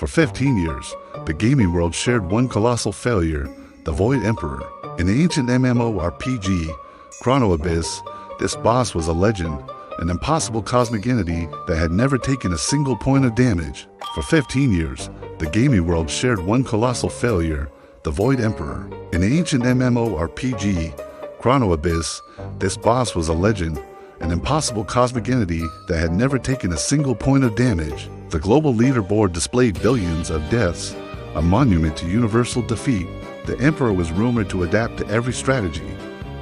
For 15 years, the gaming world shared one colossal failure, the Void Emperor. In the ancient MMORPG, Chrono Abyss, this boss was a legend, an impossible cosmic entity that had never taken a single point of damage. For 15 years, the gaming world shared one colossal failure, the Void Emperor. In the ancient MMORPG, Chrono Abyss, this boss was a legend, an impossible cosmic entity that had never taken a single point of damage. The global leaderboard displayed billions of deaths, a monument to universal defeat. The Emperor was rumored to adapt to every strategy,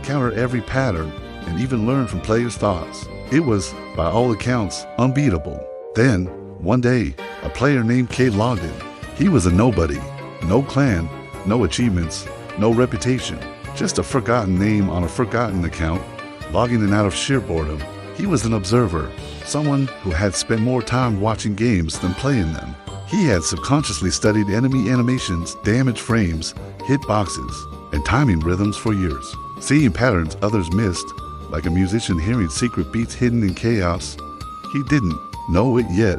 counter every pattern, and even learn from players' thoughts. It was, by all accounts, unbeatable. Then, one day, a player named Kade logged in. He was a nobody. No clan, no achievements, no reputation. Just a forgotten name on a forgotten account, logging in out of sheer boredom. He was an observer, someone who had spent more time watching games than playing them. He had subconsciously studied enemy animations, damage frames, hitboxes, and timing rhythms for years, seeing patterns others missed, like a musician hearing secret beats hidden in chaos. He didn't know it yet,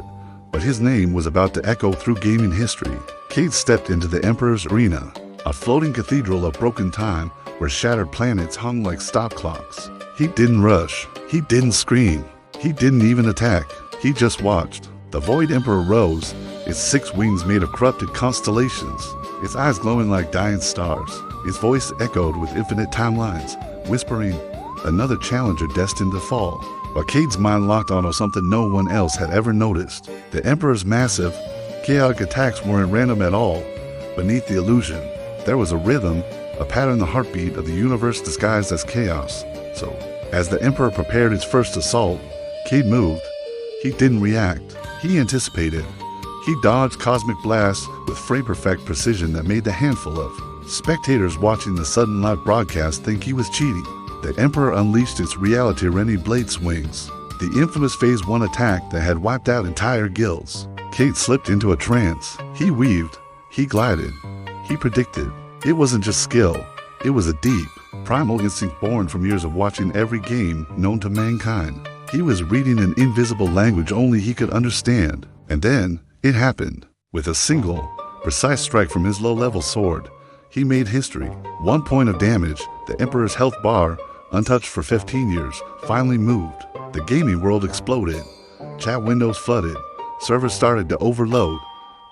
but his name was about to echo through gaming history. Kade stepped into the Emperor's arena, a floating cathedral of broken time where shattered planets hung like stop clocks. He didn't rush, he didn't scream, he didn't even attack, he just watched. The Void Emperor rose, its 6 wings made of corrupted constellations, its eyes glowing like dying stars. His voice echoed with infinite timelines, whispering, another challenger destined to fall. But Kade's mind locked onto something no one else had ever noticed. The Emperor's massive, chaotic attacks weren't random at all. Beneath the illusion, there was a rhythm, a pattern, the heartbeat of the universe disguised as chaos. So, as the Emperor prepared his first assault, Kade moved. He didn't react. He anticipated. He dodged cosmic blasts with frame-perfect precision that made the handful of spectators watching the sudden live broadcast think he was cheating. The Emperor unleashed its reality-rending blade swings, the infamous Phase 1 attack that had wiped out entire guilds. Kade slipped into a trance. He weaved. He glided. He predicted. It wasn't just skill. It was a deep, primal instinct born from years of watching every game known to mankind. He was reading an invisible language only he could understand. And then, it happened. With a single, precise strike from his low-level sword, he made history. 1 point of damage, the Emperor's health bar, untouched for 15 years, finally moved. The gaming world exploded. Chat windows flooded. Servers started to overload.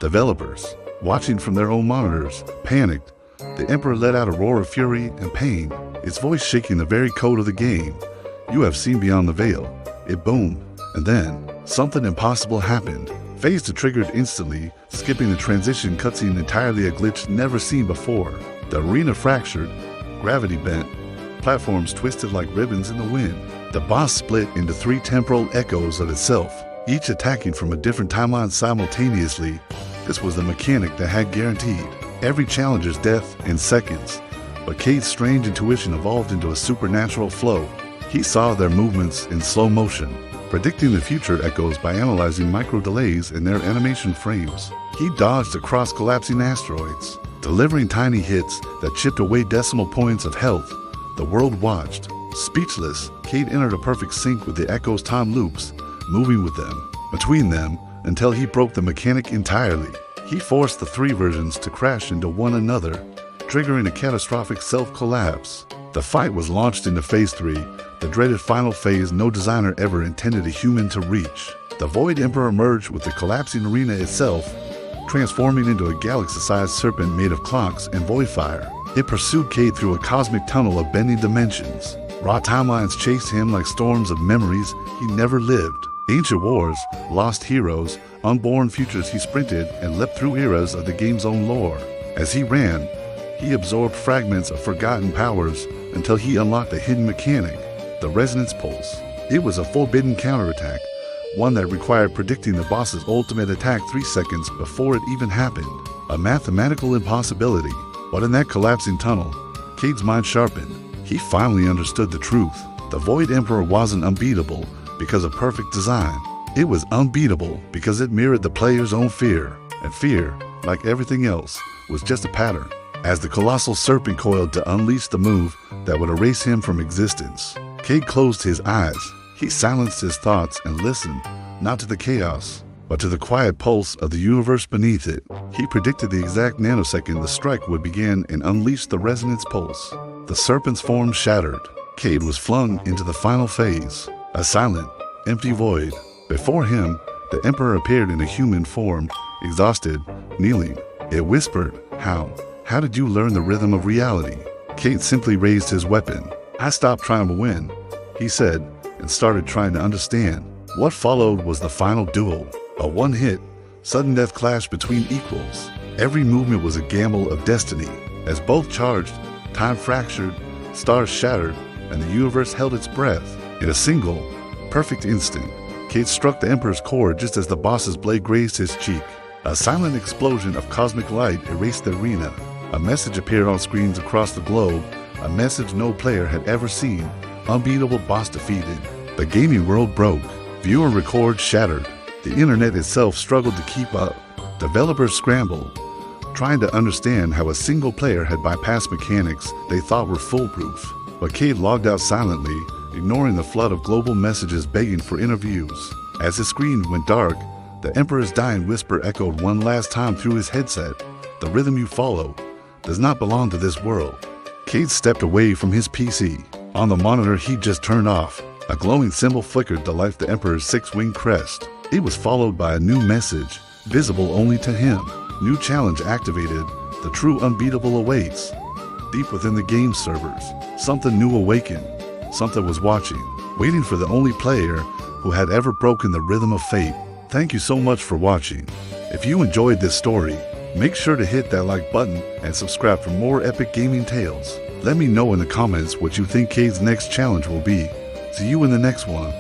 Developers, watching from their own monitors, panicked. The Emperor let out a roar of fury and pain, its voice shaking the very code of the game. You have seen beyond the veil. It boomed. And then, something impossible happened. Phase 2 triggered instantly, skipping the transition cutscene entirely, a glitch never seen before. The arena fractured, gravity bent, platforms twisted like ribbons in the wind. The boss split into 3 temporal echoes of itself, each attacking from a different timeline simultaneously. This was the mechanic that had guaranteed every challenger's death in seconds. But Kade's strange intuition evolved into a supernatural flow. He saw their movements in slow motion, predicting the future echoes by analyzing micro-delays in their animation frames. He dodged across collapsing asteroids, delivering tiny hits that chipped away decimal points of health. The world watched. Speechless, Kade entered a perfect sync with the echo's time loops, moving with them, between them, until he broke the mechanic entirely. He forced the 3 versions to crash into one another, triggering a catastrophic self-collapse. The fight was launched into Phase 3, the dreaded final phase no designer ever intended a human to reach. The Void Emperor emerged with the collapsing arena itself, transforming into a galaxy-sized serpent made of clocks and void fire. It pursued Kade through a cosmic tunnel of bending dimensions. Raw timelines chased him like storms of memories he never lived. Ancient wars, lost heroes, unborn futures. He sprinted and leapt through eras of the game's own lore. As he ran, he absorbed fragments of forgotten powers until he unlocked a hidden mechanic, the Resonance Pulse. It was a forbidden counterattack, one that required predicting the boss's ultimate attack 3 seconds before it even happened. A mathematical impossibility. But in that collapsing tunnel, Kade's mind sharpened. He finally understood the truth. The Void Emperor wasn't unbeatable because of perfect design. It was unbeatable because it mirrored the player's own fear. And fear, like everything else, was just a pattern. As the colossal serpent coiled to unleash the move that would erase him from existence, Kade closed his eyes. He silenced his thoughts and listened, not to the chaos, but to the quiet pulse of the universe beneath it. He predicted the exact nanosecond the strike would begin and unleash the resonance pulse. The serpent's form shattered. Kade was flung into the final phase, a silent, empty void. Before him, the Emperor appeared in a human form, exhausted, kneeling. It whispered, "How? How did you learn the rhythm of reality?" Kade simply raised his weapon. "I stopped trying to win," he said, and started trying to understand. What followed was the final duel, a one-hit, sudden death clash between equals. Every movement was a gamble of destiny. As both charged, time fractured, stars shattered, and the universe held its breath. In a single, perfect instant, Kade struck the Emperor's core just as the boss's blade grazed his cheek. A silent explosion of cosmic light erased the arena. A message appeared on screens across the globe, a message no player had ever seen. Unbeatable boss defeated. The gaming world broke. Viewer records shattered. The internet itself struggled to keep up. Developers scrambled, trying to understand how a single player had bypassed mechanics they thought were foolproof. But Kade logged out silently, ignoring the flood of global messages begging for interviews. As his screen went dark, the Emperor's dying whisper echoed one last time through his headset. "The rhythm you follow does not belong to this world." Kade stepped away from his PC. On the monitor he'd just turned off, a glowing symbol flickered to life the Emperor's six-winged crest. It was followed by a new message, visible only to him. New challenge activated. The true unbeatable awaits. Deep within the game servers, something new awakened. Something was watching, waiting for the only player who had ever broken the rhythm of fate. Thank you so much for watching. If you enjoyed this story, make sure to hit that like button and subscribe for more epic gaming tales. Let me know in the comments what you think Kade's next challenge will be. See you in the next one.